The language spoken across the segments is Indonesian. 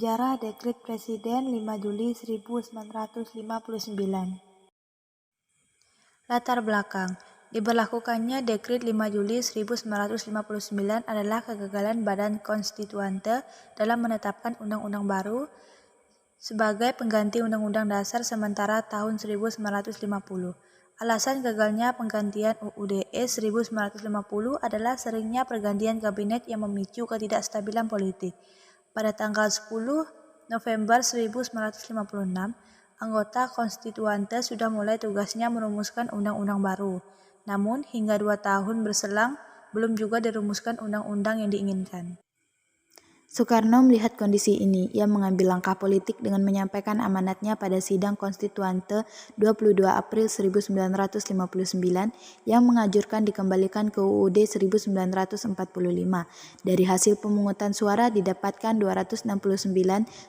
Sejarah Dekret Presiden 5 Juli 1959. Latar belakang. Diberlakukannya Dekret 5 Juli 1959 adalah kegagalan Badan Konstituante dalam menetapkan undang-undang baru sebagai pengganti Undang-Undang Dasar sementara tahun 1950. Alasan gagalnya penggantian UUD 1950 adalah seringnya pergantian kabinet yang memicu ketidakstabilan politik. Pada tanggal 10 November 1956, anggota konstituante sudah mulai tugasnya merumuskan undang-undang baru. Namun, hingga 2 tahun berselang, belum juga dirumuskan undang-undang yang diinginkan. Soekarno melihat kondisi ini, ia mengambil langkah politik dengan menyampaikan amanatnya pada sidang konstituante 22 April 1959 yang mengajurkan dikembalikan ke UUD 1945. Dari hasil pemungutan suara didapatkan 269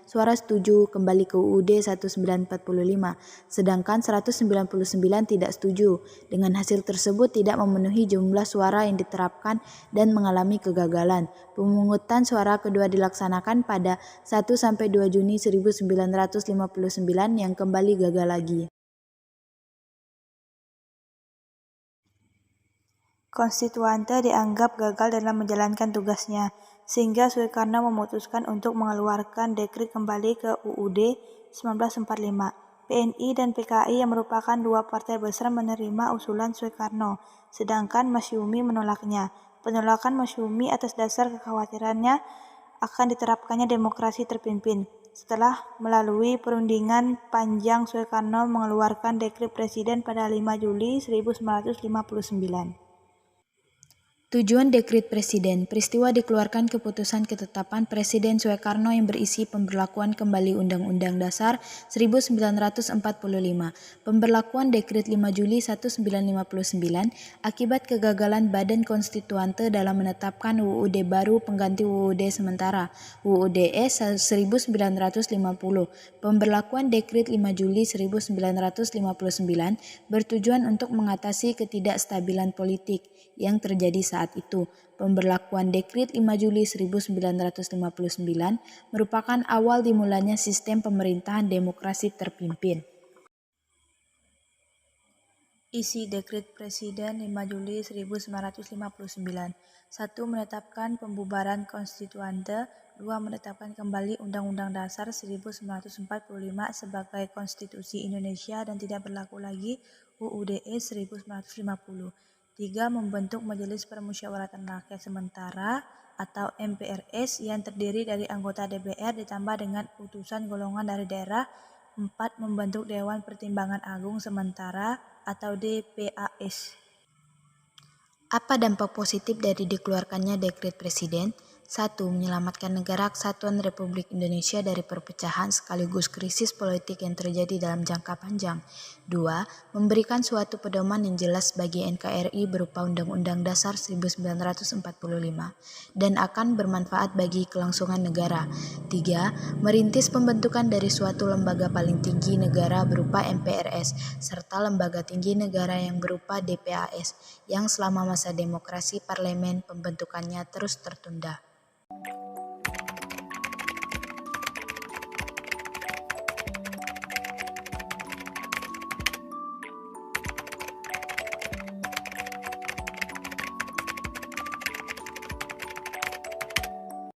suara setuju kembali ke UUD 1945, sedangkan 199 tidak setuju. Dengan hasil tersebut tidak memenuhi jumlah suara yang diterapkan dan mengalami kegagalan. Pemungutan suara kedua dilaksanakan pada 1-2 Juni 1959 yang kembali gagal lagi. Konstituante dianggap gagal dalam menjalankan tugasnya, sehingga Soekarno memutuskan untuk mengeluarkan dekret kembali ke UUD 1945. PNI dan PKI yang merupakan dua partai besar menerima usulan Soekarno, sedangkan Masyumi menolaknya. Penolakan Masyumi atas dasar kekhawatirannya akan diterapkannya demokrasi terpimpin. Setelah melalui perundingan panjang, Soekarno mengeluarkan dekret presiden pada 5 Juli 1959. Tujuan Dekret Presiden. Peristiwa dikeluarkan keputusan ketetapan Presiden Soekarno yang berisi pemberlakuan kembali Undang-Undang Dasar 1945. Pemberlakuan Dekret 5 Juli 1959 akibat kegagalan Badan Konstituante dalam menetapkan UUD baru pengganti UUD sementara UUD 1950. Pemberlakuan Dekret 5 Juli 1959 bertujuan untuk mengatasi ketidakstabilan politik yang terjadi saat itu. Pemberlakuan Dekret 5 Juli 1959 merupakan awal dimulainya sistem pemerintahan demokrasi terpimpin. Isi Dekret Presiden 5 Juli 1959. 1. Menetapkan pembubaran konstituante. 2. Menetapkan kembali Undang-Undang Dasar 1945 sebagai Konstitusi Indonesia dan tidak berlaku lagi UUD 1950. 3. Membentuk Majelis Permusyawaratan Rakyat Sementara atau MPRS yang terdiri dari anggota DPR ditambah dengan utusan golongan dari daerah. 4. Membentuk Dewan Pertimbangan Agung Sementara atau DPAS. Apa dampak positif dari dikeluarkannya Dekret Presiden? 1. Menyelamatkan negara kesatuan Republik Indonesia dari perpecahan sekaligus krisis politik yang terjadi dalam jangka panjang. 2. Memberikan suatu pedoman yang jelas bagi NKRI berupa Undang-Undang Dasar 1945 dan akan bermanfaat bagi kelangsungan negara. 3. Merintis pembentukan dari suatu lembaga paling tinggi negara berupa MPRS serta lembaga tinggi negara yang berupa DPAS yang selama masa demokrasi parlemen pembentukannya terus tertunda.